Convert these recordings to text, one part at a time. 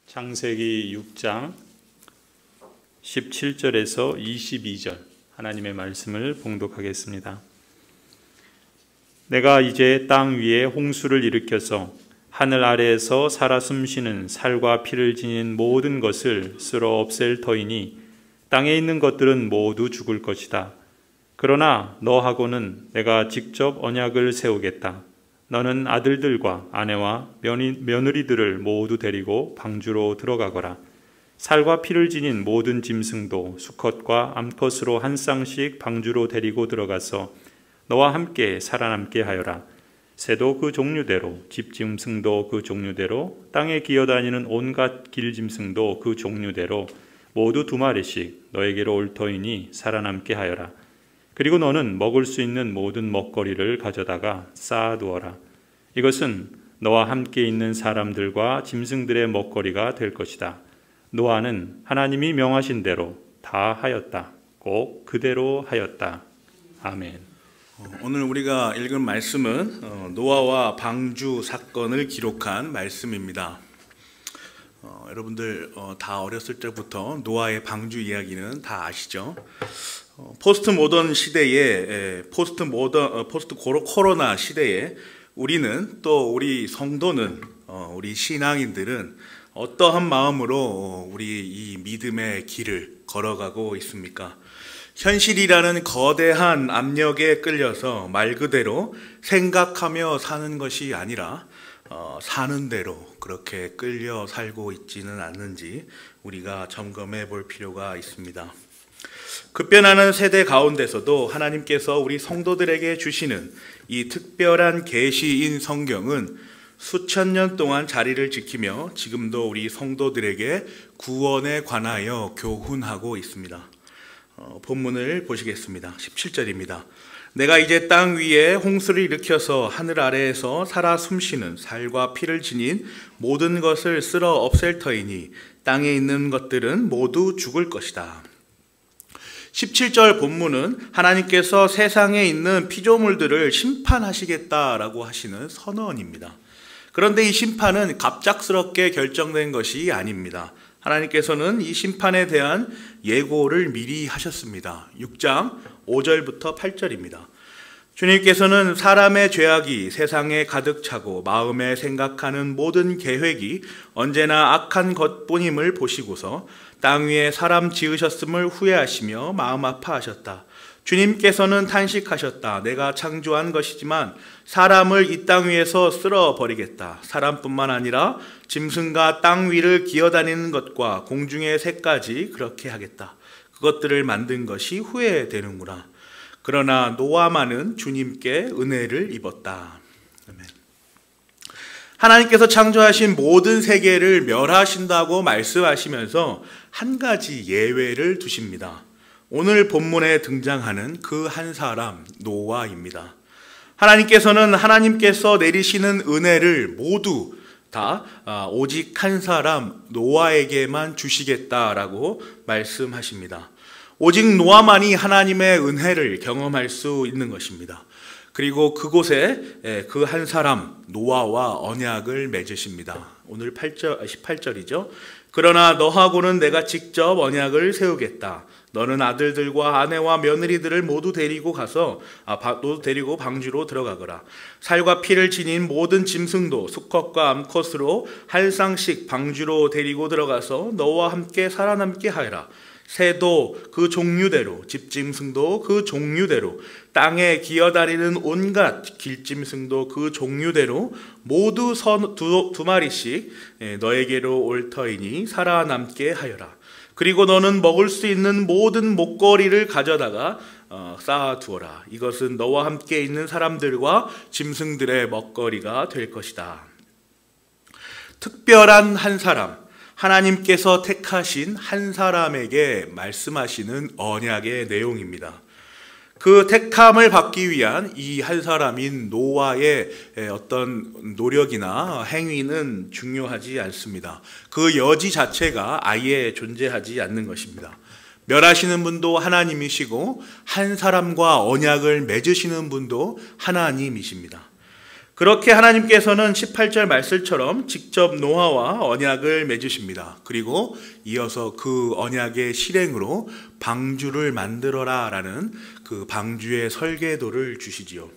창세기 6장 17절에서 22절 하나님의 말씀을 봉독하겠습니다. 내가 이제 땅 위에 홍수를 일으켜서 하늘 아래에서 살아 숨쉬는 살과 피를 지닌 모든 것을 쓸어 없앨 터이니 땅에 있는 것들은 모두 죽을 것이다. 그러나 너하고는 내가 직접 언약을 세우겠다. 너는 아들들과 아내와 며느리들을 모두 데리고 방주로 들어가거라. 살과 피를 지닌 모든 짐승도 수컷과 암컷으로 한 쌍씩 방주로 데리고 들어가서 너와 함께 살아남게 하여라. 새도 그 종류대로, 집짐승도 그 종류대로, 땅에 기어다니는 온갖 길짐승도 그 종류대로 모두 2마리씩 너에게로 올 터이니 살아남게 하여라. 그리고 너는 먹을 수 있는 모든 먹거리를 가져다가 쌓아두어라. 이것은 너와 함께 있는 사람들과 짐승들의 먹거리가 될 것이다. 노아는 하나님이 명하신 대로 다 하였다. 꼭 그대로 하였다. 아멘. 오늘 우리가 읽은 말씀은 노아와 방주 사건을 기록한 말씀입니다. 여러분들 다 어렸을 때부터 노아의 방주 이야기는 다 아시죠? 포스트 모던 시대에 포스트 코로나 시대에 우리는 또 우리 성도는 우리 신앙인들은 어떠한 마음으로 우리 이 믿음의 길을 걸어가고 있습니까? 현실이라는 거대한 압력에 끌려서 말 그대로 생각하며 사는 것이 아니라 사는 대로 그렇게 끌려 살고 있지는 않는지 우리가 점검해 볼 필요가 있습니다. 급변하는 세대 가운데서도 하나님께서 우리 성도들에게 주시는 이 특별한 계시인 성경은 수천 년 동안 자리를 지키며 지금도 우리 성도들에게 구원에 관하여 교훈하고 있습니다. 본문을 보시겠습니다. 17절입니다. 내가 이제 땅 위에 홍수를 일으켜서 하늘 아래에서 살아 숨쉬는 살과 피를 지닌 모든 것을 쓸어 없앨 터이니 땅에 있는 것들은 모두 죽을 것이다. 17절 본문은 하나님께서 세상에 있는 피조물들을 심판하시겠다라고 하시는 선언입니다. 그런데 이 심판은 갑작스럽게 결정된 것이 아닙니다. 하나님께서는 이 심판에 대한 예고를 미리 하셨습니다. 6장 5절부터 8절입니다. 주님께서는 사람의 죄악이 세상에 가득 차고 마음에 생각하는 모든 계획이 언제나 악한 것뿐임을 보시고서 땅 위에 사람 지으셨음을 후회하시며 마음 아파하셨다. 주님께서는 탄식하셨다. 내가 창조한 것이지만 사람을 이 땅 위에서 쓸어버리겠다. 사람뿐만 아니라 짐승과 땅 위를 기어다니는 것과 공중의 새까지 그렇게 하겠다. 그것들을 만든 것이 후회되는구나. 그러나 노아만은 주님께 은혜를 입었다. 아멘. 하나님께서 창조하신 모든 세계를 멸하신다고 말씀하시면서 한 가지 예외를 두십니다. 오늘 본문에 등장하는 그 한 사람 노아입니다. 하나님께서는 하나님께서 내리시는 은혜를 모두 다 오직 한 사람 노아에게만 주시겠다라고 말씀하십니다. 오직 노아만이 하나님의 은혜를 경험할 수 있는 것입니다. 그리고 그곳에 그 한 사람 노아와 언약을 맺으십니다. 오늘 18절이죠. 그러나 너하고는 내가 직접 언약을 세우겠다. 너는 아들들과 아내와 며느리들을 모두 데리고 방주로 들어가거라. 살과 피를 지닌 모든 짐승도 수컷과 암컷으로 한 쌍씩 방주로 데리고 들어가서 너와 함께 살아남게 하여라. 새도 그 종류대로, 집짐승도 그 종류대로, 땅에 기어다니는 온갖 길짐승도 그 종류대로 모두 2마리씩 너에게로 올 터이니 살아남게 하여라. 그리고 너는 먹을 수 있는 모든 먹거리를 가져다가 쌓아두어라. 이것은 너와 함께 있는 사람들과 짐승들의 먹거리가 될 것이다. 특별한 한 사람, 하나님께서 택하신 한 사람에게 말씀하시는 언약의 내용입니다. 그 택함을 받기 위한 이 한 사람인 노아의 어떤 노력이나 행위는 중요하지 않습니다. 그 여지 자체가 아예 존재하지 않는 것입니다. 멸하시는 분도 하나님이시고 한 사람과 언약을 맺으시는 분도 하나님이십니다. 그렇게 하나님께서는 18절 말씀처럼 직접 노아와 언약을 맺으십니다. 그리고 이어서 그 언약의 실행으로 방주를 만들어라 라는 그 방주의 설계도를 주시지요.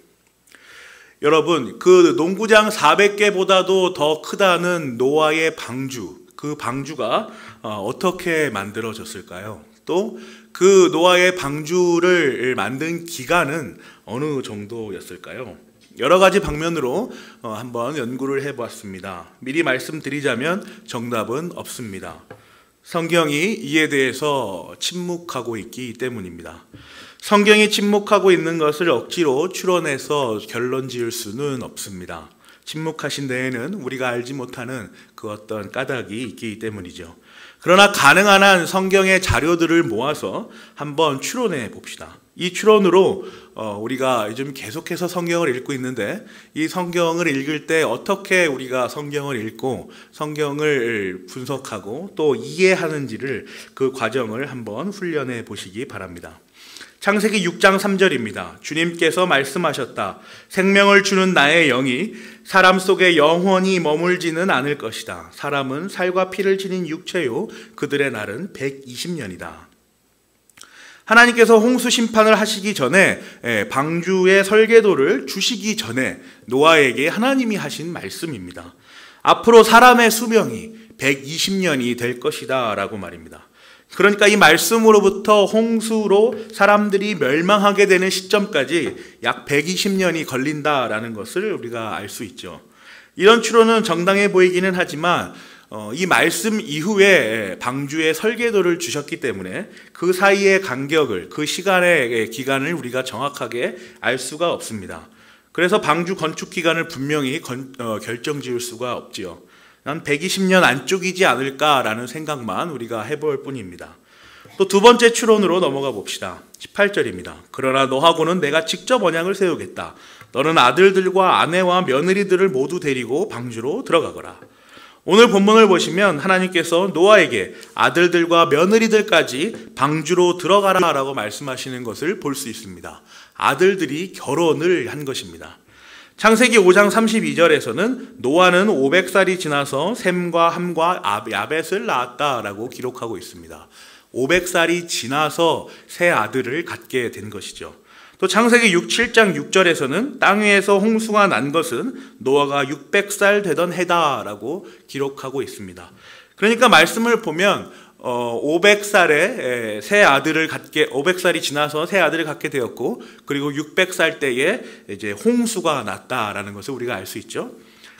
여러분, 그 농구장 400개보다도 더 크다는 노아의 방주, 그 방주가 어떻게 만들어졌을까요? 또 그 노아의 방주를 만든 기간은 어느 정도였을까요? 여러 가지 방면으로 한번 연구를 해보았습니다. 미리 말씀드리자면 정답은 없습니다. 성경이 이에 대해서 침묵하고 있기 때문입니다. 성경이 침묵하고 있는 것을 억지로 추론해서 결론 지을 수는 없습니다. 침묵하신 데에는 우리가 알지 못하는 그 어떤 까닭이 있기 때문이죠. 그러나 가능한 한 성경의 자료들을 모아서 한번 추론해 봅시다. 이 추론으로 우리가 요즘 계속해서 성경을 읽고 있는데 이 성경을 읽을 때 어떻게 우리가 성경을 읽고 성경을 분석하고 또 이해하는지를 그 과정을 한번 훈련해 보시기 바랍니다. 창세기 6장 3절입니다. 주님께서 말씀하셨다. 생명을 주는 나의 영이 사람 속에 영원히 머물지는 않을 것이다. 사람은 살과 피를 지닌 육체요. 그들의 날은 120년이다. 하나님께서 홍수 심판을 하시기 전에 방주의 설계도를 주시기 전에 노아에게 하나님이 하신 말씀입니다. 앞으로 사람의 수명이 120년이 될 것이다 라고 말입니다. 그러니까 이 말씀으로부터 홍수로 사람들이 멸망하게 되는 시점까지 약 120년이 걸린다라는 것을 우리가 알 수 있죠. 이런 추론은 정당해 보이기는 하지만 이 말씀 이후에 방주의 설계도를 주셨기 때문에 그 사이의 간격을, 그 시간의 기간을 우리가 정확하게 알 수가 없습니다. 그래서 방주 건축 기간을 분명히 결정 지을 수가 없지요. 난 120년 안쪽이지 않을까라는 생각만 우리가 해볼 뿐입니다. 또 두 번째 추론으로 넘어가 봅시다. 18절입니다. 그러나 너하고는 내가 직접 언약을 세우겠다. 너는 아들들과 아내와 며느리들을 모두 데리고 방주로 들어가거라. 오늘 본문을 보시면 하나님께서 노아에게 아들들과 며느리들까지 방주로 들어가라 라고 말씀하시는 것을 볼 수 있습니다. 아들들이 결혼을 한 것입니다. 창세기 5장 32절에서는 노아는 500살이 지나서 셈과 함과 야벳을 낳았다라고 기록하고 있습니다. 500살이 지나서 세 아들을 갖게 된 것이죠. 또 창세기 7장 6절에서는 땅 위에서 홍수가 난 것은 노아가 600살 되던 해다라고 기록하고 있습니다. 그러니까 말씀을 보면 500살에 세 아들을 갖게 500살이 지나서 세 아들을 갖게 되었고 그리고 600살 때에 이제 홍수가 났다라는 것을 우리가 알 수 있죠.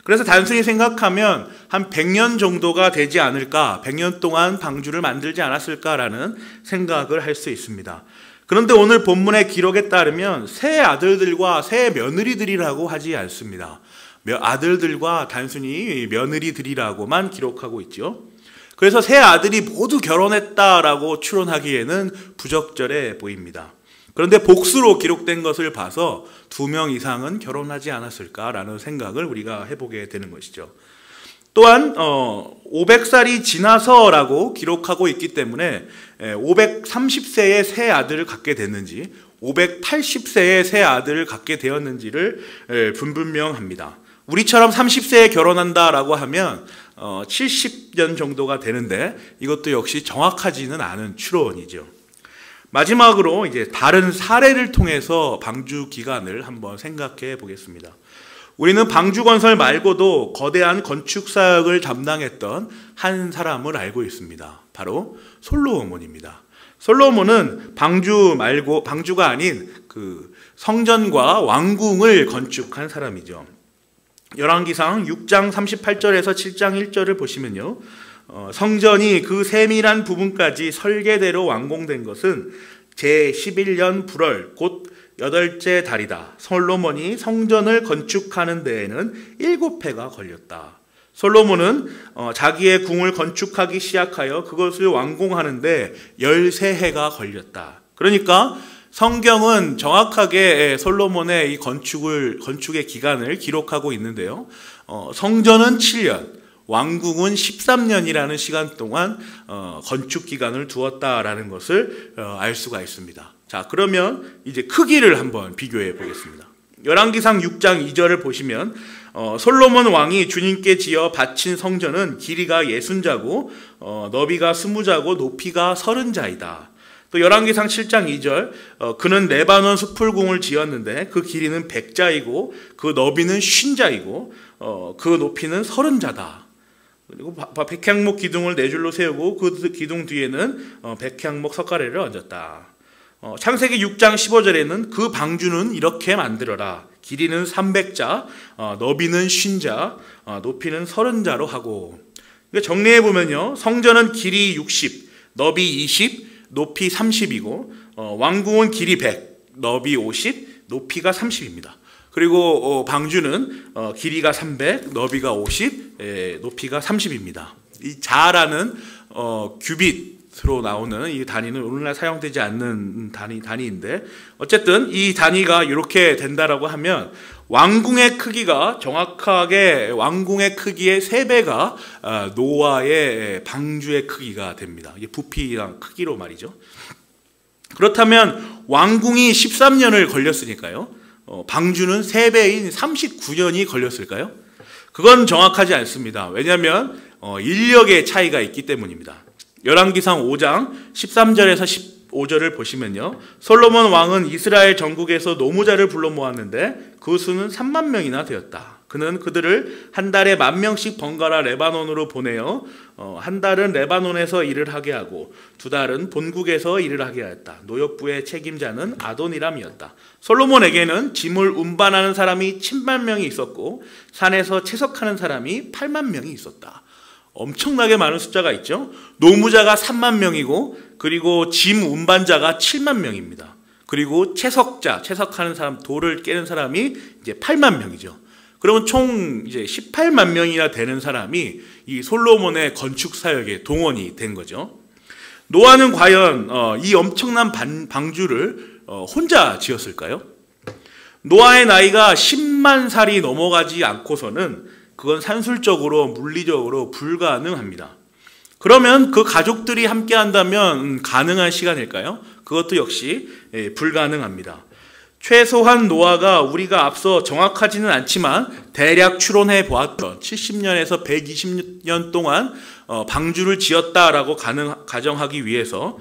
그래서 단순히 생각하면 한 100년 정도가 되지 않을까, 100년 동안 방주를 만들지 않았을까라는 생각을 할 수 있습니다. 그런데 오늘 본문의 기록에 따르면 세 아들들과 세 며느리들이라고 하지 않습니다. 아들들과 단순히 며느리들이라고만 기록하고 있죠. 그래서 세 아들이 모두 결혼했다라고 추론하기에는 부적절해 보입니다. 그런데 복수로 기록된 것을 봐서 2명 이상은 결혼하지 않았을까라는 생각을 우리가 해보게 되는 것이죠. 또한 500살이 지나서라고 기록하고 있기 때문에 530세의 새 아들을 갖게 됐는지 580세의 새 아들을 갖게 되었는지를 불분명합니다. 우리처럼 30세에 결혼한다라고 하면 70년 정도가 되는데 이것도 역시 정확하지는 않은 추론이죠. 마지막으로 이제 다른 사례를 통해서 방주 기간을 한번 생각해 보겠습니다. 우리는 방주 건설 말고도 거대한 건축 사역을 담당했던 한 사람을 알고 있습니다. 바로 솔로몬입니다. 솔로몬은 방주가 아닌 그 성전과 왕궁을 건축한 사람이죠. 열왕기상 6장 38절에서 7장 1절을 보시면요. 성전이 그 세밀한 부분까지 설계대로 완공된 것은 제11년 불월 곧 8째 달이다. 솔로몬이 성전을 건축하는 데에는 7해가 걸렸다. 솔로몬은 자기의 궁을 건축하기 시작하여 그것을 완공하는데 13해가 걸렸다. 그러니까 성경은 정확하게 솔로몬의 이 건축의 기간을 기록하고 있는데요. 성전은 7년, 왕궁은 13년이라는 시간 동안 건축 기간을 두었다라는 것을 알 수가 있습니다. 자, 그러면 이제 크기를 한번 비교해 보겠습니다. 열왕기상 6장 2절을 보시면 솔로몬 왕이 주님께 지어 바친 성전은 길이가 60자고 너비가 20자고 높이가 30자이다. 또 열왕기상 7장 2절 그는 레바논 숲풀궁을 지었는데 그 길이는 100자이고 그 너비는 50자이고 그 높이는 30자다. 그리고 백향목 기둥을 4줄로 세우고 그 기둥 뒤에는 백향목 석가래를 얹었다. 창세기 6장 15절에는 그 방주는 이렇게 만들어라. 길이는 300자, 너비는 50자, 높이는 30자로 하고. 정리해보면요. 성전은 길이 60, 너비 20, 높이 30이고 왕궁은 길이 100, 너비 50, 높이가 30입니다. 그리고 방주는 길이가 300, 너비가 50, 높이가 30입니다. 이 자라는 규빗으로 나오는 이 단위는 오늘날 사용되지 않는 단위인데 어쨌든 이 단위가 이렇게 된다라고 하면 왕궁의 크기가 정확하게 왕궁의 크기의 3배가 노아의 방주의 크기가 됩니다. 이게 부피랑 크기로 말이죠. 그렇다면 왕궁이 13년을 걸렸으니까요. 방주는 3배인 39년이 걸렸을까요? 그건 정확하지 않습니다. 왜냐하면 인력의 차이가 있기 때문입니다. 열왕기상 5장 13절에서 15절을 보시면요. 솔로몬 왕은 이스라엘 전국에서 노무자를 불러 모았는데 그 수는 3만 명이나 되었다. 그는 그들을 한 달에 10,000명씩 번갈아 레바논으로 보내어 한 달은 레바논에서 일을 하게 하고 2달은 본국에서 일을 하게 하였다. 노역부의 책임자는 아도니람이었다. 솔로몬에게는 짐을 운반하는 사람이 7만 명이 있었고 산에서 채석하는 사람이 8만 명이 있었다. 엄청나게 많은 숫자가 있죠. 노무자가 3만 명이고 그리고 짐 운반자가 7만 명입니다. 그리고 채석하는 사람, 돌을 깨는 사람이 이제 8만 명이죠. 그러면 총 이제 18만 명이나 되는 사람이 이 솔로몬의 건축 사역에 동원이 된 거죠. 노아는 과연 이 엄청난 방주를 혼자 지었을까요? 노아의 나이가 10만 살이 넘어가지 않고서는 그건 산술적으로 물리적으로 불가능합니다. 그러면 그 가족들이 함께 한다면 가능한 시간일까요? 그것도 역시 불가능합니다. 최소한 노아가 우리가 앞서 정확하지는 않지만 대략 추론해 보았던 70년에서 120년 동안 방주를 지었다라고 가정하기 위해서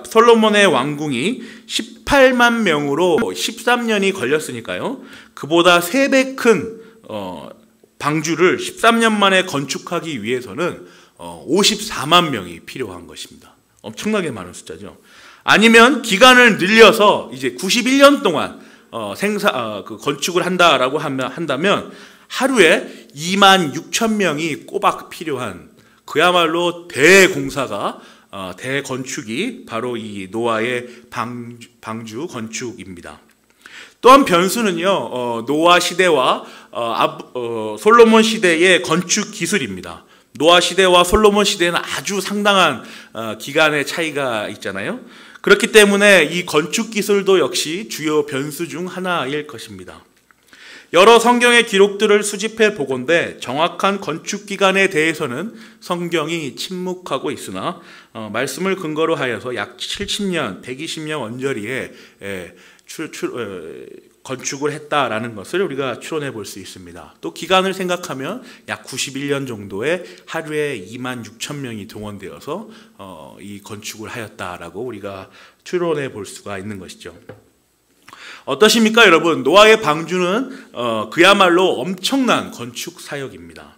솔로몬의 왕궁이 18만 명으로 13년이 걸렸으니까요. 그보다 3배 큰 방주를 13년 만에 건축하기 위해서는 54만 명이 필요한 것입니다. 엄청나게 많은 숫자죠. 아니면 기간을 늘려서 이제 91년 동안 건축을 한다라고 한다면 하루에 26,000명이 꼬박 필요한 그야말로 대공사가 대건축이 바로 이 노아의 방주 건축입니다. 또한 변수는요, 노아 시대와 솔로몬 시대의 건축 기술입니다. 노아 시대와 솔로몬 시대는 아주 상당한 기간의 차이가 있잖아요. 그렇기 때문에 이 건축 기술도 역시 주요 변수 중 하나일 것입니다. 여러 성경의 기록들을 수집해 보건대 정확한 건축 기간에 대해서는 성경이 침묵하고 있으나 말씀을 근거로 하여서 약 70년, 120년 언저리에 건축을 했다라는 것을 우리가 추론해 볼 수 있습니다. 또 기간을 생각하면 약 91년 정도에 하루에 26,000명이 동원되어서 이 건축을 하였다라고 우리가 추론해 볼 수가 있는 것이죠. 어떠십니까, 여러분? 노아의 방주는 그야말로 엄청난 건축 사역입니다.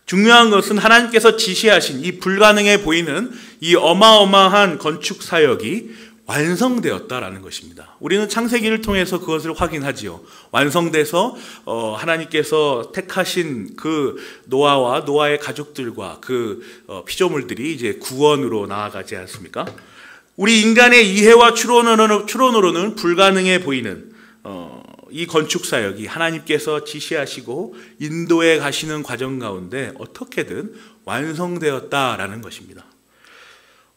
중요한 것은 하나님께서 지시하신 이 불가능해 보이는 이 어마어마한 건축 사역이 완성되었다라는 것입니다. 우리는 창세기를 통해서 그것을 확인하지요. 완성돼서 하나님께서 택하신 그 노아와 노아의 가족들과 그 피조물들이 이제 구원으로 나아가지 않습니까? 우리 인간의 이해와 추론으로는 불가능해 보이는 이 건축 사역이 하나님께서 지시하시고 인도해 가시는 과정 가운데 어떻게든 완성되었다라는 것입니다.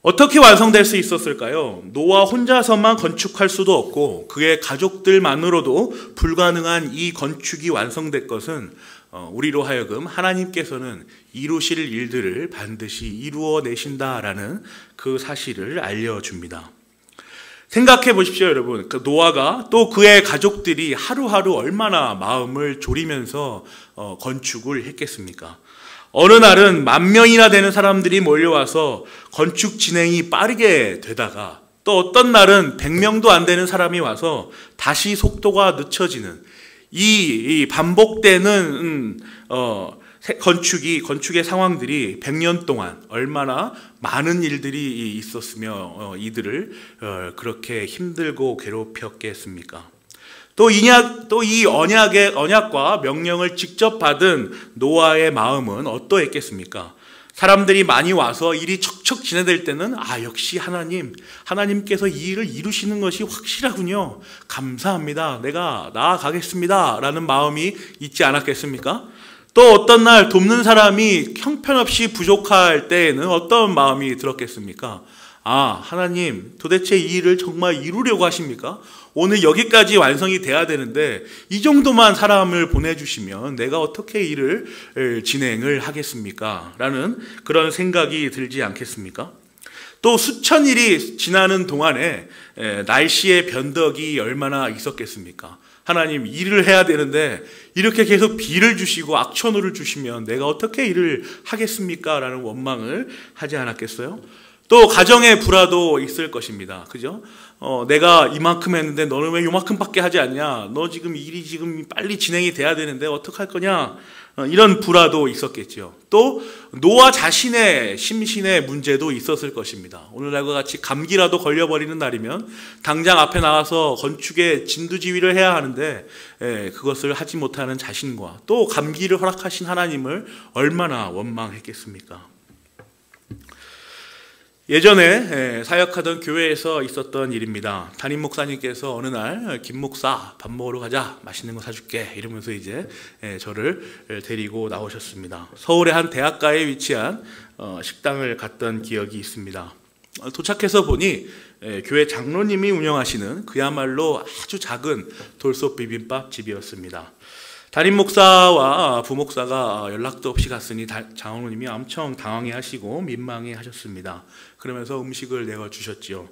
어떻게 완성될 수 있었을까요? 노아 혼자서만 건축할 수도 없고 그의 가족들만으로도 불가능한 이 건축이 완성된 것은 우리로 하여금 하나님께서는 이루실 일들을 반드시 이루어내신다라는 그 사실을 알려줍니다. 생각해 보십시오, 여러분. 그 노아가 또 그의 가족들이 하루하루 얼마나 마음을 졸이면서 건축을 했겠습니까? 어느 날은 10,000명이나 되는 사람들이 몰려와서 건축 진행이 빠르게 되다가 또 어떤 날은 100명도 안 되는 사람이 와서 다시 속도가 늦춰지는 이 반복되는 건축의 상황들이 100년 동안 얼마나 많은 일들이 있었으며 이들을 그렇게 힘들고 괴롭혔겠습니까? 또 이 언약과 명령을 직접 받은 노아의 마음은 어떠했겠습니까? 사람들이 많이 와서 일이 척척 진행될 때는 역시 하나님께서 이 일을 이루시는 것이 확실하군요. 감사합니다. 내가 나아가겠습니다. 라는 마음이 있지 않았겠습니까? 또 어떤 날 돕는 사람이 형편없이 부족할 때에는 어떤 마음이 들었겠습니까? 하나님, 도대체 이 일을 정말 이루려고 하십니까? 오늘 여기까지 완성이 돼야 되는데 이 정도만 사람을 보내주시면 내가 어떻게 일을 진행을 하겠습니까? 라는 그런 생각이 들지 않겠습니까? 또 수천 일이 지나는 동안에 날씨의 변덕이 얼마나 있었겠습니까? 하나님, 일을 해야 되는데 이렇게 계속 비를 주시고 악천후를 주시면 내가 어떻게 일을 하겠습니까? 라는 원망을 하지 않았겠어요? 또 가정의 불화도 있을 것입니다. 그죠? 내가 이만큼 했는데 너는 왜 요만큼밖에 하지 않냐? 너 지금 일이 빨리 진행이 돼야 되는데 어떡할 거냐? 이런 불화도 있었겠죠. 또 노아 자신의 심신의 문제도 있었을 것입니다. 오늘날과 같이 감기라도 걸려버리는 날이면 당장 앞에 나가서 건축의 진두지휘를 해야 하는데 그것을 하지 못하는 자신과 또 감기를 허락하신 하나님을 얼마나 원망했겠습니까? 예전에 사역하던 교회에서 있었던 일입니다. 담임 목사님께서 어느 날 김 목사 밥 먹으러 가자, 맛있는 거 사줄게 이러면서 이제 저를 데리고 나오셨습니다. 서울의 한 대학가에 위치한 식당을 갔던 기억이 있습니다. 도착해서 보니 교회 장로님이 운영하시는 그야말로 아주 작은 돌솥 비빔밥 집이었습니다. 담임 목사와 부목사가 연락도 없이 갔으니 장로님이 엄청 당황해하시고 민망해하셨습니다. 그러면서 음식을 내어주셨지요.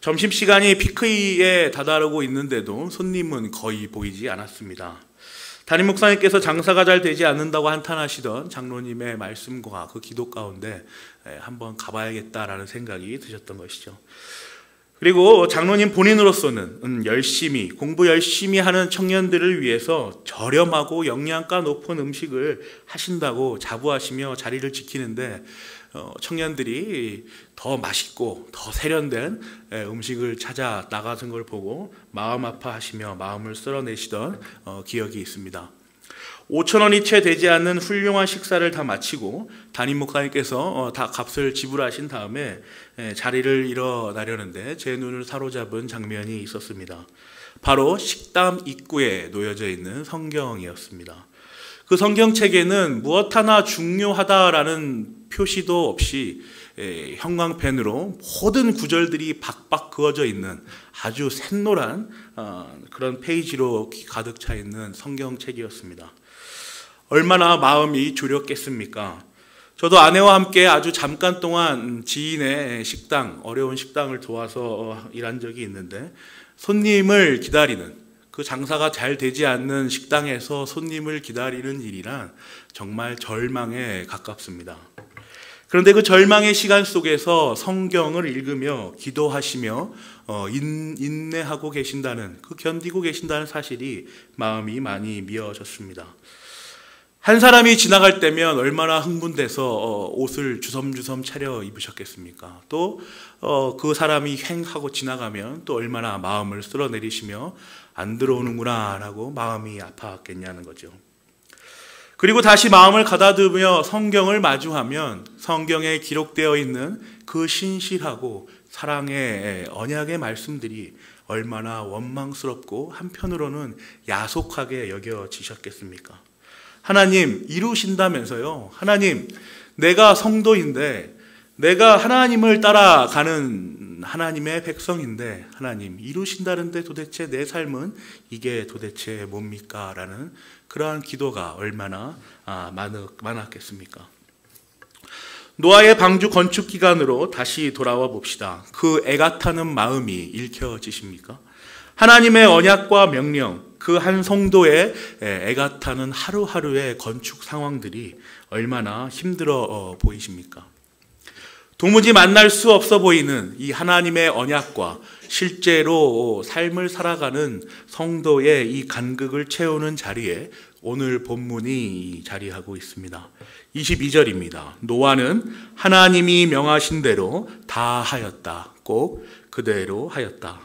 점심시간이 피크에 다다르고 있는데도 손님은 거의 보이지 않았습니다. 담임 목사님께서 장사가 잘 되지 않는다고 한탄하시던 장로님의 말씀과 그 기도 가운데 한번 가봐야겠다라는 생각이 드셨던 것이죠. 그리고 장로님 본인으로서는 공부 열심히 하는 청년들을 위해서 저렴하고 영양가 높은 음식을 하신다고 자부하시며 자리를 지키는데 청년들이 더 맛있고 더 세련된 음식을 찾아 나가는 걸 보고 마음 아파하시며 마음을 쓸어내시던 기억이 있습니다. 5,000원이 채 되지 않는 훌륭한 식사를 다 마치고 담임 목사님께서 다 값을 지불하신 다음에 자리를 일어나려는데 제 눈을 사로잡은 장면이 있었습니다. 바로 식당 입구에 놓여져 있는 성경이었습니다. 그 성경책에는 무엇 하나 중요하다라는 표시도 없이 형광펜으로 모든 구절들이 박박 그어져 있는 아주 샛노란 그런 페이지로 가득 차 있는 성경책이었습니다. 얼마나 마음이 졸였겠습니까? 저도 아내와 함께 아주 잠깐 동안 지인의 어려운 식당을 도와서 일한 적이 있는데 손님을 기다리는, 그 장사가 잘 되지 않는 식당에서 손님을 기다리는 일이란 정말 절망에 가깝습니다. 그런데 그 절망의 시간 속에서 성경을 읽으며 기도하시며 인내하고 계신다는, 견디고 계신다는 사실이 마음이 많이 미어졌습니다. 한 사람이 지나갈 때면 얼마나 흥분돼서 옷을 주섬주섬 차려 입으셨겠습니까? 또 그 사람이 횡하고 지나가면 또 얼마나 마음을 쓸어내리시며 안 들어오는구나 라고 마음이 아팠겠냐는 거죠. 그리고 다시 마음을 가다듬으며 성경을 마주하면 성경에 기록되어 있는 그 신실하고 사랑의 언약의 말씀들이 얼마나 원망스럽고 한편으로는 야속하게 여겨지셨겠습니까? 하나님 이루신다면서요. 하나님, 내가 성도인데, 내가 하나님을 따라가는 하나님의 백성인데 하나님 이루신다는데 도대체 내 삶은 이게 도대체 뭡니까? 라는 그러한 기도가 얼마나 많았겠습니까? 노아의 방주 건축 기간으로 다시 돌아와 봅시다. 그 애가 타는 마음이 읽혀지십니까? 하나님의 언약과 명령, 그 한 성도의 애가 타는 하루하루의 건축 상황들이 얼마나 힘들어 보이십니까? 도무지 만날 수 없어 보이는 이 하나님의 언약과 실제로 삶을 살아가는 성도의 이 간극을 채우는 자리에 오늘 본문이 자리하고 있습니다. 22절입니다. 노아는 하나님이 명하신 대로 다 하였다. 꼭 그대로 하였다.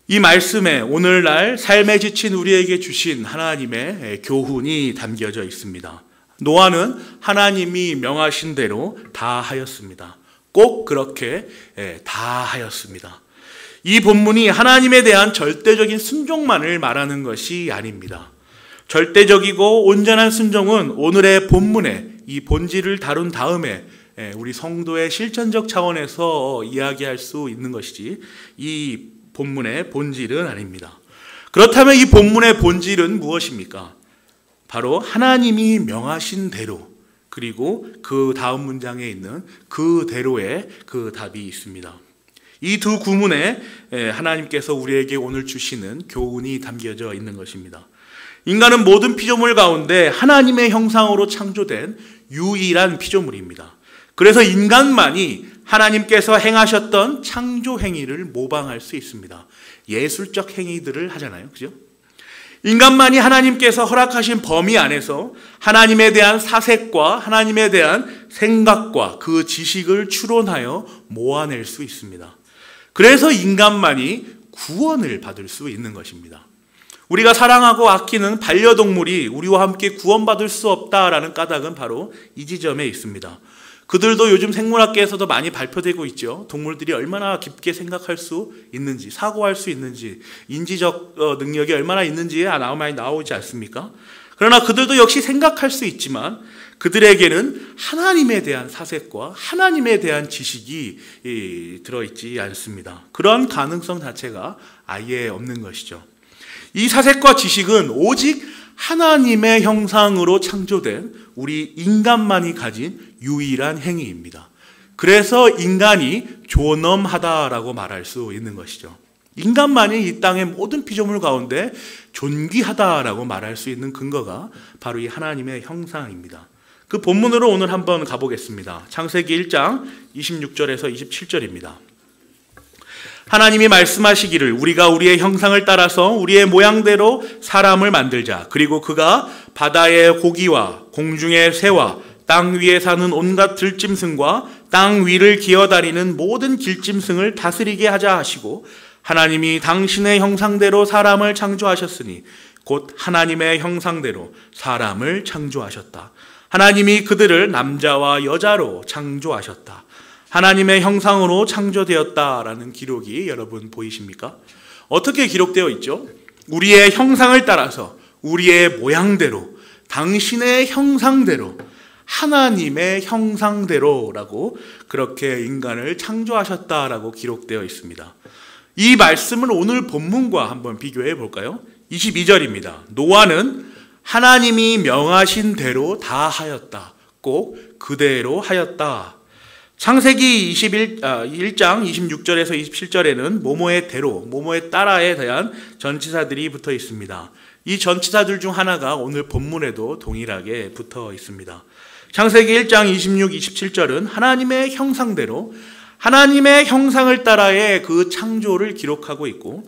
이 말씀에 오늘날 삶에 지친 우리에게 주신 하나님의 교훈이 담겨져 있습니다. 노아는 하나님이 명하신 대로 다 하였습니다. 꼭 그렇게 다 하였습니다. 이 본문이 하나님에 대한 절대적인 순종만을 말하는 것이 아닙니다. 절대적이고 온전한 순종은 오늘의 본문에 이 본질을 다룬 다음에 우리 성도의 실천적 차원에서 이야기할 수 있는 것이지 이 본문의 본질은 아닙니다. 그렇다면 이 본문의 본질은 무엇입니까? 바로 하나님이 명하신 대로, 그리고 그 다음 문장에 있는 그대로의 그 답이 있습니다. 이 두 구문에 하나님께서 우리에게 오늘 주시는 교훈이 담겨져 있는 것입니다. 인간은 모든 피조물 가운데 하나님의 형상으로 창조된 유일한 피조물입니다. 그래서 인간만이 하나님께서 행하셨던 창조 행위를 모방할 수 있습니다. 예술적 행위들을 하잖아요. 그죠? 인간만이 하나님께서 허락하신 범위 안에서 하나님에 대한 사색과 하나님에 대한 생각과 그 지식을 추론하여 모아낼 수 있습니다. 그래서 인간만이 구원을 받을 수 있는 것입니다. 우리가 사랑하고 아끼는 반려동물이 우리와 함께 구원받을 수 없다라는 까닭은 바로 이 지점에 있습니다. 그들도 요즘 생물학계에서도 많이 발표되고 있죠. 동물들이 얼마나 깊게 생각할 수 있는지, 사고할 수 있는지, 인지적 능력이 얼마나 있는지 많이 나오지 않습니까? 그러나 그들도 역시 생각할 수 있지만 그들에게는 하나님에 대한 사색과 하나님에 대한 지식이 들어있지 않습니다. 그런 가능성 자체가 아예 없는 것이죠. 이 사색과 지식은 오직 하나님의 형상으로 창조된 우리 인간만이 가진 유일한 행위입니다. 그래서 인간이 존엄하다라고 말할 수 있는 것이죠. 인간만이 이 땅의 모든 피조물 가운데 존귀하다라고 말할 수 있는 근거가 바로 이 하나님의 형상입니다. 그 본문으로 오늘 한번 가보겠습니다. 창세기 1장 26절에서 27절입니다. 하나님이 말씀하시기를 우리가 우리의 형상을 따라서 우리의 모양대로 사람을 만들자. 그리고 그가 바다의 고기와 공중의 새와 땅 위에 사는 온갖 들짐승과 땅 위를 기어다니는 모든 길짐승을 다스리게 하자 하시고 하나님이 당신의 형상대로 사람을 창조하셨으니 곧 하나님의 형상대로 사람을 창조하셨다. 하나님이 그들을 남자와 여자로 창조하셨다. 하나님의 형상으로 창조되었다라는 기록이 여러분 보이십니까? 어떻게 기록되어 있죠? 우리의 형상을 따라서 우리의 모양대로 당신의 형상대로 하나님의 형상대로라고 그렇게 인간을 창조하셨다라고 기록되어 있습니다. 이 말씀을 오늘 본문과 한번 비교해 볼까요? 22절입니다. 노아는 하나님이 명하신 대로 다 하였다. 꼭 그대로 하였다. 창세기 1장 26절에서 27절에는 모모의 대로, 모모의 따라에 대한 전치사들이 붙어 있습니다. 이 전치사들 중 하나가 오늘 본문에도 동일하게 붙어 있습니다. 창세기 1장 26, 27절은 하나님의 형상대로 하나님의 형상을 따라의 그 창조를 기록하고 있고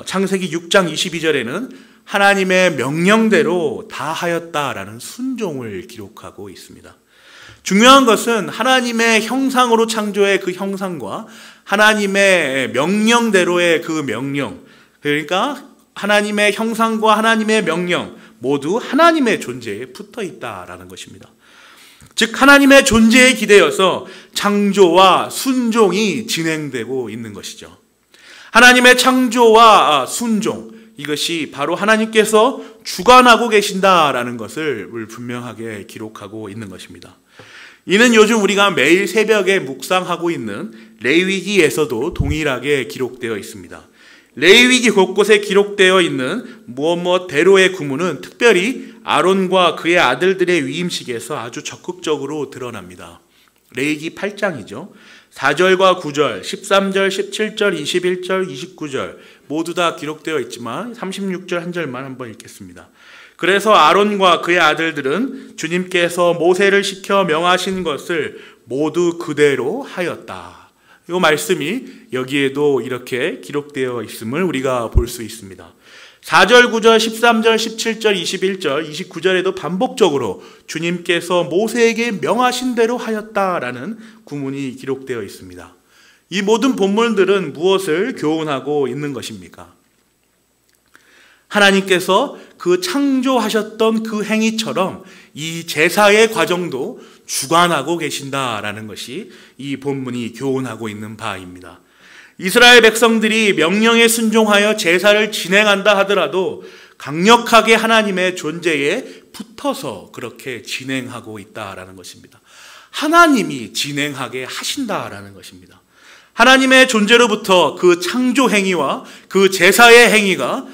창세기 6장 22절에는 하나님의 명령대로 다 하였다라는 순종을 기록하고 있습니다. 중요한 것은 하나님의 형상으로 창조의 그 형상과 하나님의 명령대로의 그 명령, 그러니까 하나님의 형상과 하나님의 명령 모두 하나님의 존재에 붙어 있다라는 것입니다. 즉 하나님의 존재에 기대어서 창조와 순종이 진행되고 있는 것이죠. 하나님의 창조와 순종, 이것이 바로 하나님께서 주관하고 계신다라는 것을 분명하게 기록하고 있는 것입니다. 이는 요즘 우리가 매일 새벽에 묵상하고 있는 레위기에서도 동일하게 기록되어 있습니다. 레위기 곳곳에 기록되어 있는 무엇 대로의 구문은 특별히 아론과 그의 아들들의 위임식에서 아주 적극적으로 드러납니다. 레위기 8장이죠. 4절과 9절, 13절, 17절, 21절, 29절 모두 다 기록되어 있지만 36절 한 절만 한번 읽겠습니다. 그래서 아론과 그의 아들들은 주님께서 모세를 시켜 명하신 것을 모두 그대로 하였다. 이 말씀이 여기에도 이렇게 기록되어 있음을 우리가 볼 수 있습니다. 4절, 9절, 13절, 17절, 21절, 29절에도 반복적으로 주님께서 모세에게 명하신 대로 하였다라는 구문이 기록되어 있습니다. 이 모든 본문들은 무엇을 교훈하고 있는 것입니까? 하나님께서 그 창조하셨던 그 행위처럼 이 제사의 과정도 주관하고 계신다라는 것이 이 본문이 교훈하고 있는 바입니다. 이스라엘 백성들이 명령에 순종하여 제사를 진행한다 하더라도 강력하게 하나님의 존재에 붙어서 그렇게 진행하고 있다라는 것입니다. 하나님이 진행하게 하신다라는 것입니다. 하나님의 존재로부터 그 창조 행위와 그 제사의 행위가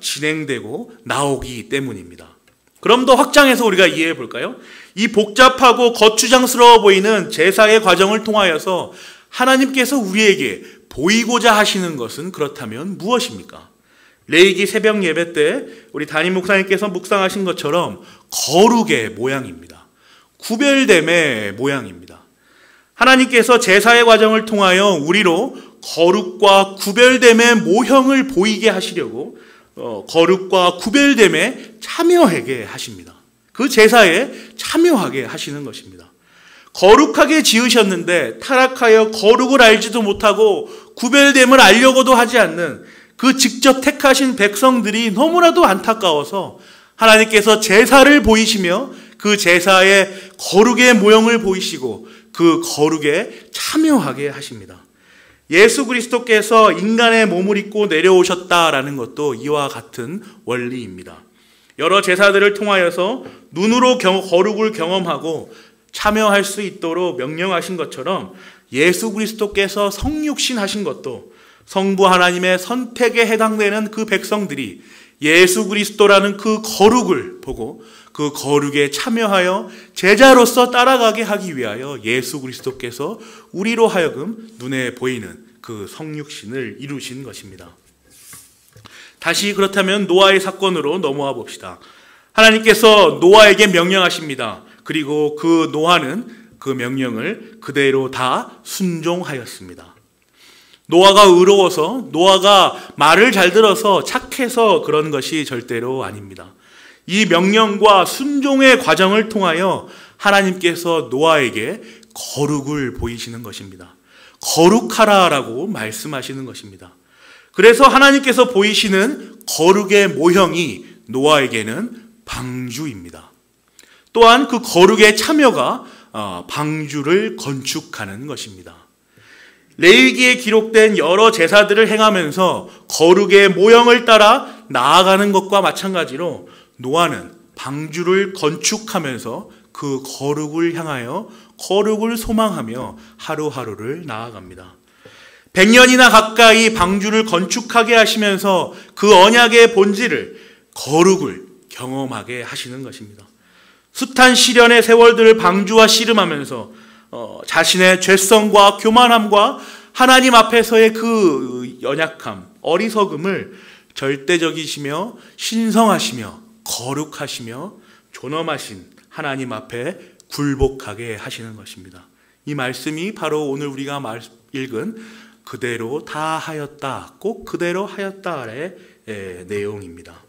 진행되고 나오기 때문입니다. 그럼 더 확장해서 우리가 이해해 볼까요? 이 복잡하고 거추장스러워 보이는 제사의 과정을 통하여서 하나님께서 우리에게 보이고자 하시는 것은 그렇다면 무엇입니까? 레위기 새벽 예배 때 우리 담임 목사님께서 묵상하신 것처럼 거룩의 모양입니다. 구별됨의 모양입니다. 하나님께서 제사의 과정을 통하여 우리로 거룩과 구별됨의 모형을 보이게 하시려고 거룩과 구별됨에 참여하게 하십니다. 그 제사에 참여하게 하시는 것입니다. 거룩하게 지으셨는데 타락하여 거룩을 알지도 못하고 구별됨을 알려고도 하지 않는 그 직접 택하신 백성들이 너무나도 안타까워서 하나님께서 제사를 보이시며 그 제사의 거룩의 모형을 보이시고 그 거룩에 참여하게 하십니다. 예수 그리스도께서 인간의 몸을 입고 내려오셨다라는 것도 이와 같은 원리입니다. 여러 제사들을 통하여서 눈으로 거룩을 경험하고 참여할 수 있도록 명령하신 것처럼 예수 그리스도께서 성육신 하신 것도 성부 하나님의 선택에 해당되는 그 백성들이 예수 그리스도라는 그 거룩을 보고 그 거룩에 참여하여 제자로서 따라가게 하기 위하여 예수 그리스도께서 우리로 하여금 눈에 보이는 그 성육신을 이루신 것입니다. 다시 그렇다면 노아의 사건으로 넘어와 봅시다. 하나님께서 노아에게 명령하십니다. 그리고 그 노아는 그 명령을 그대로 다 순종하였습니다. 노아가 의로워서, 노아가 말을 잘 들어서 착해서 그런 것이 절대로 아닙니다. 이 명령과 순종의 과정을 통하여 하나님께서 노아에게 거룩을 보이시는 것입니다. 거룩하라라고 말씀하시는 것입니다. 그래서 하나님께서 보이시는 거룩의 모형이 노아에게는 방주입니다. 또한 그 거룩의 참여가 방주를 건축하는 것입니다. 레위기에 기록된 여러 제사들을 행하면서 거룩의 모형을 따라 나아가는 것과 마찬가지로 노아는 방주를 건축하면서 그 거룩을 향하여 거룩을 소망하며 하루하루를 나아갑니다. 100년이나 가까이 방주를 건축하게 하시면서 그 언약의 본질을, 거룩을 경험하게 하시는 것입니다. 숱한 시련의 세월들을 방주와 씨름하면서 자신의 죄성과 교만함과 하나님 앞에서의 그 연약함, 어리석음을 절대적이시며 신성하시며 거룩하시며 존엄하신 하나님 앞에 굴복하게 하시는 것입니다. 이 말씀이 바로 오늘 우리가 읽은 그대로 다 하였다, 꼭 그대로 하였다의 내용입니다.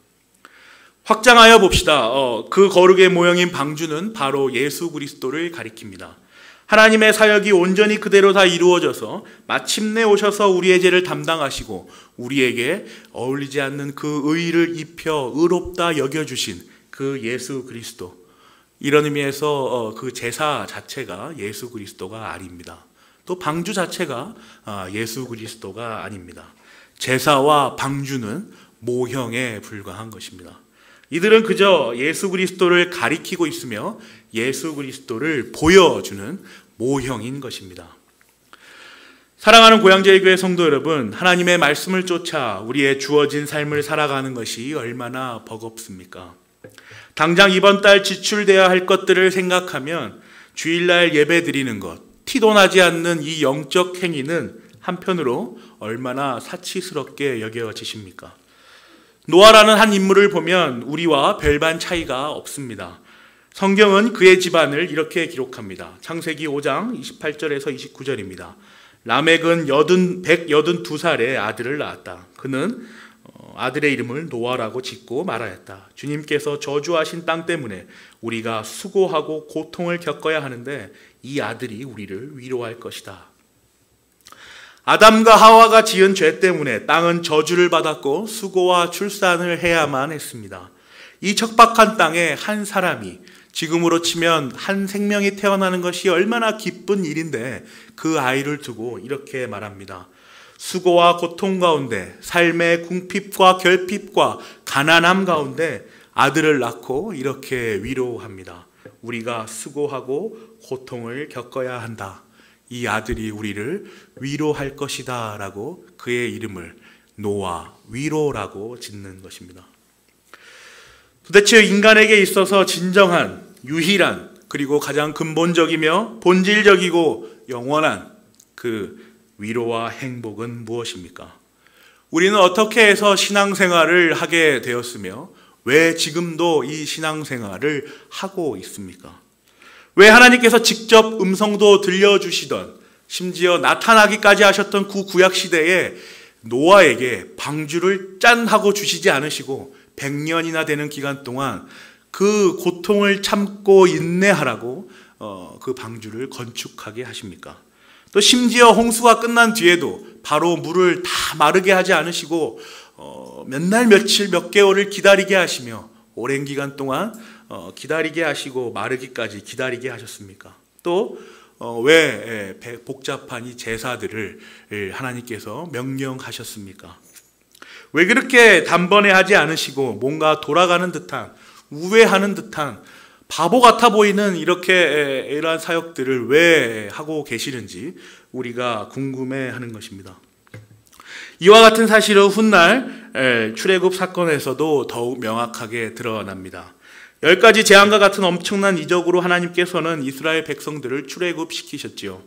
확장하여 봅시다. 그 거룩의 모형인 방주는 바로 예수 그리스도를 가리킵니다. 하나님의 사역이 온전히 그대로 다 이루어져서 마침내 오셔서 우리의 죄를 담당하시고 우리에게 어울리지 않는 그 의의를 입혀 의롭다 여겨주신 그 예수 그리스도. 이런 의미에서 그 제사 자체가 예수 그리스도가 아닙니다. 또 방주 자체가 예수 그리스도가 아닙니다. 제사와 방주는 모형에 불과한 것입니다. 이들은 그저 예수 그리스도를 가리키고 있으며 예수 그리스도를 보여주는 모형인 것입니다. 사랑하는 고양제일교회 성도 여러분, 하나님의 말씀을 쫓아 우리의 주어진 삶을 살아가는 것이 얼마나 버겁습니까? 당장 이번 달 지출돼야 할 것들을 생각하면 주일날 예배 드리는 것, 티도 나지 않는 이 영적 행위는 한편으로 얼마나 사치스럽게 여겨지십니까? 노아라는 한 인물을 보면 우리와 별반 차이가 없습니다. 성경은 그의 집안을 이렇게 기록합니다. 창세기 5장 28절에서 29절입니다. 라멕은 182살에 아들을 낳았다. 그는 아들의 이름을 노아라고 짓고 말하였다. 주님께서 저주하신 땅 때문에 우리가 수고하고 고통을 겪어야 하는데 이 아들이 우리를 위로할 것이다. 아담과 하와가 지은 죄 때문에 땅은 저주를 받았고 수고와 출산을 해야만 했습니다. 이 척박한 땅에 한 사람이, 지금으로 치면 한 생명이 태어나는 것이 얼마나 기쁜 일인데 그 아이를 두고 이렇게 말합니다. 수고와 고통 가운데, 삶의 궁핍과 결핍과 가난함 가운데 아들을 낳고 이렇게 위로합니다. 우리가 수고하고 고통을 겪어야 한다. 이 아들이 우리를 위로할 것이다 라고 그의 이름을 노아, 위로라고 짓는 것입니다. 도대체 인간에게 있어서 진정한, 유일한, 그리고 가장 근본적이며 본질적이고 영원한 그 위로와 행복은 무엇입니까? 우리는 어떻게 해서 신앙생활을 하게 되었으며 왜 지금도 이 신앙생활을 하고 있습니까? 왜 하나님께서 직접 음성도 들려주시던, 심지어 나타나기까지 하셨던 구약시대에 노아에게 방주를 짠 하고 주시지 않으시고 100년이나 되는 기간 동안 그 고통을 참고 인내하라고 그 방주를 건축하게 하십니까? 또 심지어 홍수가 끝난 뒤에도 바로 물을 다 마르게 하지 않으시고 몇 날 며칠 몇 개월을 기다리게 하시며 오랜 기간 동안 기다리게 하시고 마르기까지 기다리게 하셨습니까? 또 왜 복잡한 이 제사들을 하나님께서 명령하셨습니까? 왜 그렇게 단번에 하지 않으시고 뭔가 돌아가는 듯한, 우회하는 듯한 바보 같아 보이는 이러한 사역들을 왜 하고 계시는지 우리가 궁금해하는 것입니다. 이와 같은 사실은 훗날 출애굽 사건에서도 더욱 명확하게 드러납니다. 10가지 재앙과 같은 엄청난 이적으로 하나님께서는 이스라엘 백성들을 출애굽시키셨지요.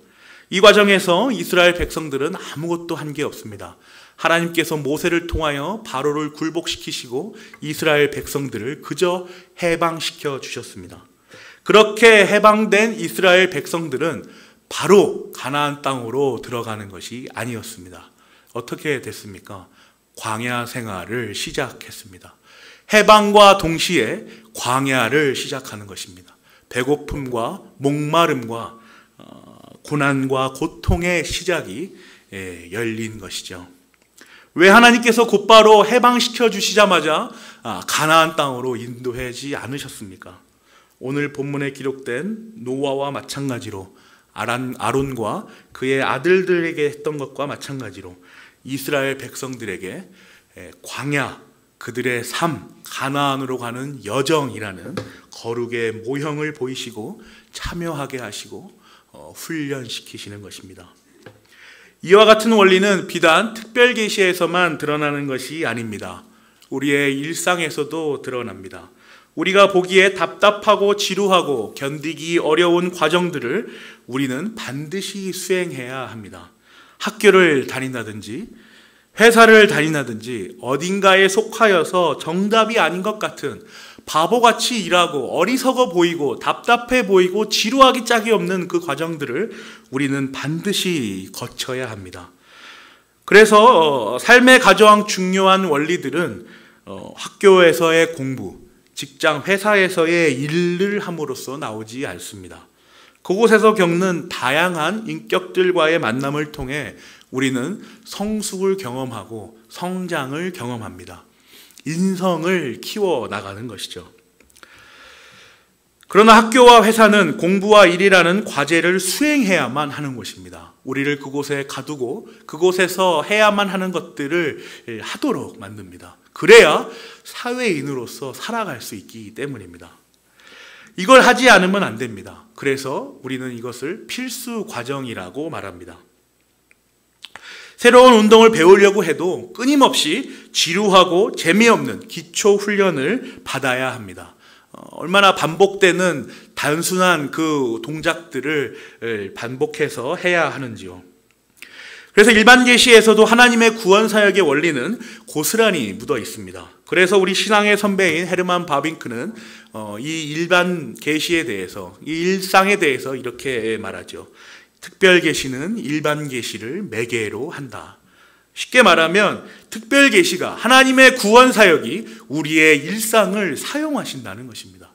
이 과정에서 이스라엘 백성들은 아무것도 한 게 없습니다. 하나님께서 모세를 통하여 바로를 굴복시키시고 이스라엘 백성들을 그저 해방시켜 주셨습니다. 그렇게 해방된 이스라엘 백성들은 바로 가나안 땅으로 들어가는 것이 아니었습니다. 어떻게 됐습니까? 광야 생활을 시작했습니다. 해방과 동시에 광야를 시작하는 것입니다. 배고픔과 목마름과 고난과 고통의 시작이 열린 것이죠. 왜 하나님께서 곧바로 해방시켜 주시자마자 가나안 땅으로 인도하지 않으셨습니까? 오늘 본문에 기록된 노아와 마찬가지로 아론과 그의 아들들에게 했던 것과 마찬가지로 이스라엘 백성들에게 광야, 그들의 삶, 가나안으로 가는 여정이라는 거룩의 모형을 보이시고 참여하게 하시고 훈련시키시는 것입니다. 이와 같은 원리는 비단 특별계시에서만 드러나는 것이 아닙니다. 우리의 일상에서도 드러납니다. 우리가 보기에 답답하고 지루하고 견디기 어려운 과정들을 우리는 반드시 수행해야 합니다. 학교를 다닌다든지 회사를 다닌다든지 어딘가에 속하여서 정답이 아닌 것 같은 바보같이 일하고 어리석어 보이고 답답해 보이고 지루하기 짝이 없는 그 과정들을 우리는 반드시 거쳐야 합니다. 그래서 삶의 가장 중요한 원리들은 학교에서의 공부, 직장, 회사에서의 일을 함으로써 나오지 않습니다. 그곳에서 겪는 다양한 인격들과의 만남을 통해 우리는 성숙을 경험하고 성장을 경험합니다. 인성을 키워나가는 것이죠. 그러나 학교와 회사는 공부와 일이라는 과제를 수행해야만 하는 곳입니다. 우리를 그곳에 가두고 그곳에서 해야만 하는 것들을 하도록 만듭니다. 그래야 사회인으로서 살아갈 수 있기 때문입니다. 이걸 하지 않으면 안 됩니다. 그래서 우리는 이것을 필수 과정이라고 말합니다. 새로운 운동을 배우려고 해도 끊임없이 지루하고 재미없는 기초 훈련을 받아야 합니다. 얼마나 반복되는 단순한 그 동작들을 반복해서 해야 하는지요. 그래서 일반 계시에서도 하나님의 구원 사역의 원리는 고스란히 묻어 있습니다. 그래서 우리 신앙의 선배인 헤르만 바빙크는 이 일반 계시에 대해서, 이 일상에 대해서 이렇게 말하죠. 특별 계시는 일반 계시를 매개로 한다. 쉽게 말하면 특별 계시가, 하나님의 구원 사역이 우리의 일상을 사용하신다는 것입니다.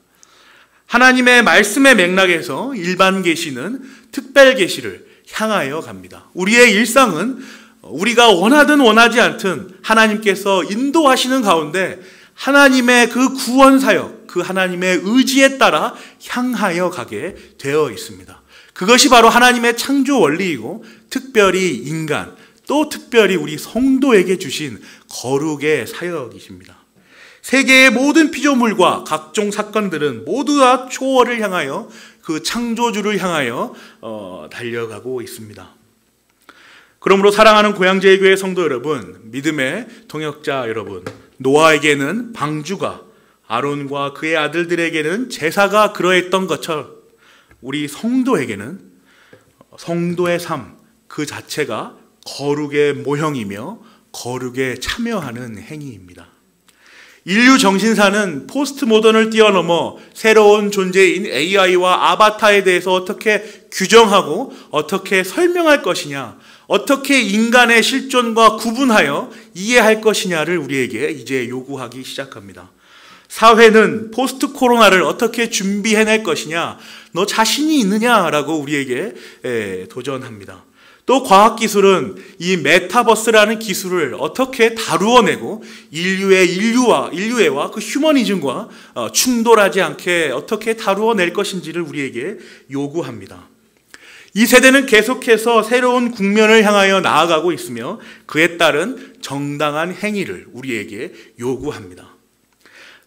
하나님의 말씀의 맥락에서 일반 계시는 특별 계시를 향하여 갑니다. 우리의 일상은 우리가 원하든 원하지 않든 하나님께서 인도하시는 가운데 하나님의 그 구원 사역, 그 하나님의 의지에 따라 향하여 가게 되어 있습니다. 그것이 바로 하나님의 창조 원리이고, 특별히 인간, 또 특별히 우리 성도에게 주신 거룩의 사역이십니다. 세계의 모든 피조물과 각종 사건들은 모두 다 초월을 향하여, 그 창조주를 향하여 달려가고 있습니다. 그러므로 사랑하는 고향제일교회 성도 여러분, 믿음의 동역자 여러분, 노아에게는 방주가, 아론과 그의 아들들에게는 제사가 그러했던 것처럼 우리 성도에게는 성도의 삶 그 자체가 거룩의 모형이며 거룩에 참여하는 행위입니다. 인류 정신사는 포스트 모던을 뛰어넘어 새로운 존재인 AI와 아바타에 대해서 어떻게 규정하고 어떻게 설명할 것이냐, 어떻게 인간의 실존과 구분하여 이해할 것이냐를 우리에게 이제 요구하기 시작합니다. 사회는 포스트 코로나를 어떻게 준비해낼 것이냐, 너 자신이 있느냐라고 우리에게 도전합니다. 또 과학기술은 이 메타버스라는 기술을 어떻게 다루어내고 인류애와 그 휴머니즘과 충돌하지 않게 어떻게 다루어낼 것인지를 우리에게 요구합니다. 이 세대는 계속해서 새로운 국면을 향하여 나아가고 있으며 그에 따른 정당한 행위를 우리에게 요구합니다.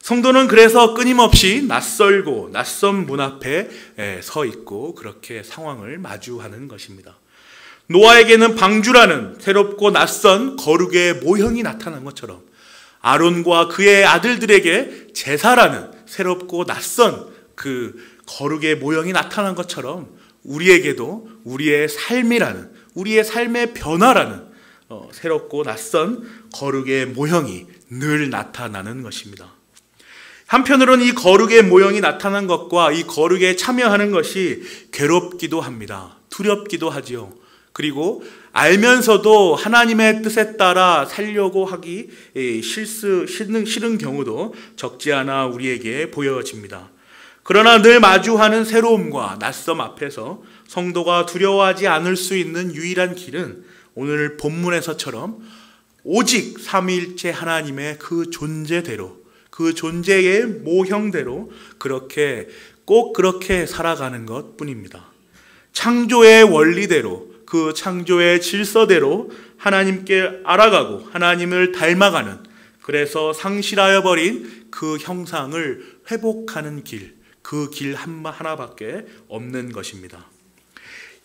성도는 그래서 끊임없이 낯설고 낯선 문 앞에 서 있고 그렇게 상황을 마주하는 것입니다. 노아에게는 방주라는 새롭고 낯선 거룩의 모형이 나타난 것처럼, 아론과 그의 아들들에게 제사라는 새롭고 낯선 그 거룩의 모형이 나타난 것처럼 우리에게도 우리의 삶이라는, 우리의 삶의 변화라는 새롭고 낯선 거룩의 모형이 늘 나타나는 것입니다. 한편으로는 이 거룩의 모형이 나타난 것과 이 거룩에 참여하는 것이 괴롭기도 합니다. 두렵기도 하지요. 그리고 알면서도 하나님의 뜻에 따라 살려고 하기 싫은 경우도 적지 않아 우리에게 보여집니다. 그러나 늘 마주하는 새로움과 낯섦 앞에서 성도가 두려워하지 않을 수 있는 유일한 길은 오늘 본문에서처럼 오직 삼위일체 하나님의 그 존재대로, 그 존재의 모형대로 꼭 그렇게 살아가는 것 뿐입니다. 창조의 원리대로, 그 창조의 질서대로 하나님께 알아가고 하나님을 닮아가는, 그래서 상실하여 버린 그 형상을 회복하는 길, 그 길 하나밖에 없는 것입니다.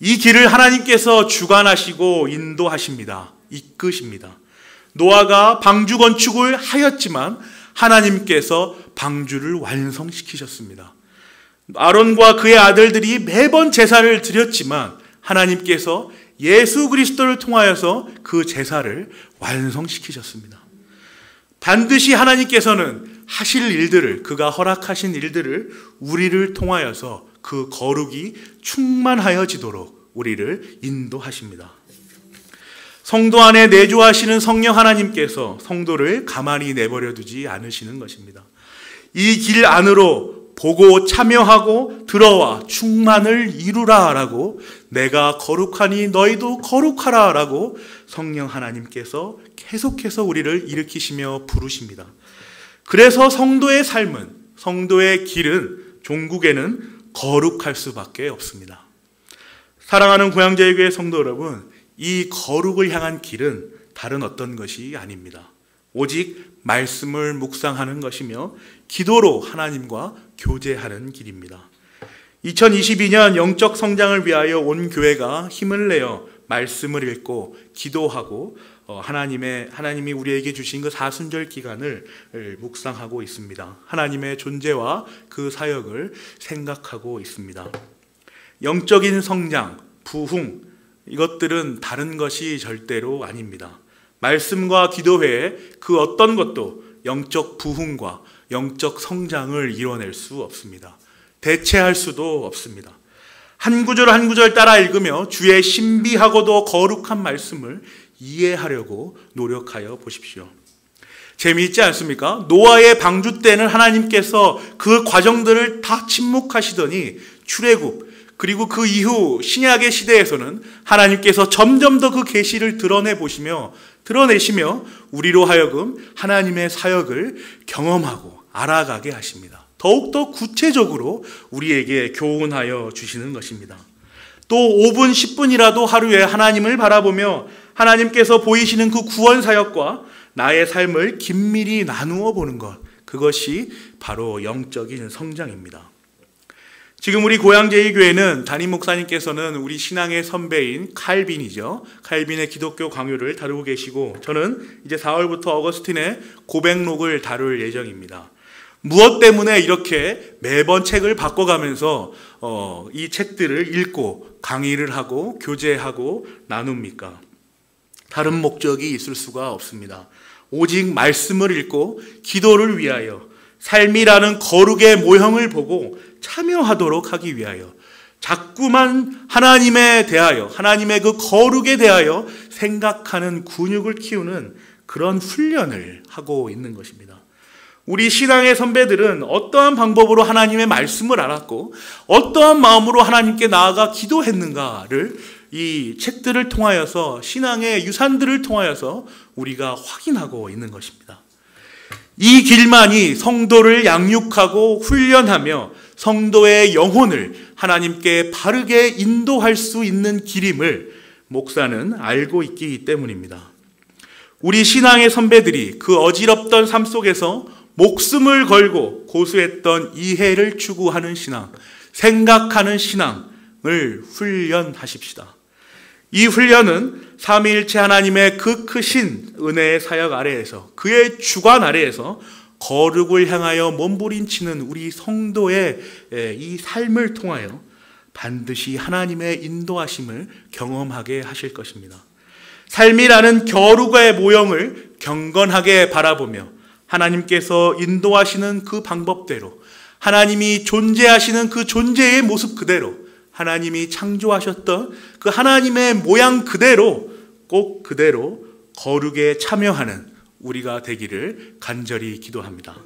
이 길을 하나님께서 주관하시고 인도하십니다. 이끄십니다. 노아가 방주 건축을 하였지만 하나님께서 방주를 완성시키셨습니다. 아론과 그의 아들들이 매번 제사를 드렸지만 하나님께서 예수 그리스도를 통하여서 그 제사를 완성시키셨습니다. 반드시 하나님께서는 하실 일들을, 그가 허락하신 일들을 우리를 통하여서 그 거룩이 충만하여지도록 우리를 인도하십니다. 성도 안에 내주하시는 성령 하나님께서 성도를 가만히 내버려 두지 않으시는 것입니다. 이 길 안으로 보고 참여하고 들어와 충만을 이루라 라고, 내가 거룩하니 너희도 거룩하라 라고 성령 하나님께서 계속해서 우리를 일으키시며 부르십니다. 그래서 성도의 삶은, 성도의 길은 종국에는 거룩할 수밖에 없습니다. 사랑하는 고향제일교회 성도 여러분, 이 거룩을 향한 길은 다른 어떤 것이 아닙니다. 오직 말씀을 묵상하는 것이며 기도로 하나님과 교제하는 길입니다. 2022년 영적 성장을 위하여 온 교회가 힘을 내어 말씀을 읽고 기도하고 하나님이 우리에게 주신 그 사순절 기간을 묵상하고 있습니다. 하나님의 존재와 그 사역을 생각하고 있습니다. 영적인 성장, 부흥, 이것들은 다른 것이 절대로 아닙니다. 말씀과 기도 외에 그 어떤 것도 영적 부흥과 영적 성장을 이뤄낼 수 없습니다. 대체할 수도 없습니다. 한 구절 한 구절 따라 읽으며 주의 신비하고도 거룩한 말씀을 이해하려고 노력하여 보십시오. 재미있지 않습니까? 노아의 방주 때는 하나님께서 그 과정들을 다 침묵하시더니 출애굽 그리고 그 이후 신약의 시대에서는 하나님께서 점점 더 그 계시를 드러내시며 우리로 하여금 하나님의 사역을 경험하고 알아가게 하십니다. 더욱더 구체적으로 우리에게 교훈하여 주시는 것입니다. 또 5분 10분이라도 하루에 하나님을 바라보며 하나님께서 보이시는 그 구원 사역과 나의 삶을 긴밀히 나누어 보는 것, 그것이 바로 영적인 성장입니다. 지금 우리 고양제일교회는 담임 목사님께서는 우리 신앙의 선배인 칼빈이죠. 칼빈의 기독교 강요를 다루고 계시고 저는 이제 4월부터 어거스틴의 고백록을 다룰 예정입니다. 무엇 때문에 이렇게 매번 책을 바꿔가면서 이 책들을 읽고 강의를 하고 교제하고 나눕니까? 다른 목적이 있을 수가 없습니다. 오직 말씀을 읽고 기도를 위하여 삶이라는 거룩의 모형을 보고 참여하도록 하기 위하여 자꾸만 하나님에 대하여 하나님의 그 거룩에 대하여 생각하는 근육을 키우는 그런 훈련을 하고 있는 것입니다. 우리 신앙의 선배들은 어떠한 방법으로 하나님의 말씀을 알았고 어떠한 마음으로 하나님께 나아가 기도했는가를 이 책들을 통하여서 신앙의 유산들을 통하여서 우리가 확인하고 있는 것입니다. 이 길만이 성도를 양육하고 훈련하며 성도의 영혼을 하나님께 바르게 인도할 수 있는 길임을 목사는 알고 있기 때문입니다. 우리 신앙의 선배들이 그 어지럽던 삶 속에서 목숨을 걸고 고수했던 이해를 추구하는 신앙, 생각하는 신앙을 훈련하십시다. 이 훈련은 삼위일체 하나님의 그 크신 은혜의 사역 아래에서 그의 주관 아래에서 거룩을 향하여 몸부림치는 우리 성도의 이 삶을 통하여 반드시 하나님의 인도하심을 경험하게 하실 것입니다. 삶이라는 겨루가의 모형을 경건하게 바라보며 하나님께서 인도하시는 그 방법대로 하나님이 존재하시는 그 존재의 모습 그대로 하나님이 창조하셨던 그 하나님의 모양 그대로 꼭 그대로 거룩에 참여하는 우리가 되기를 간절히 기도합니다.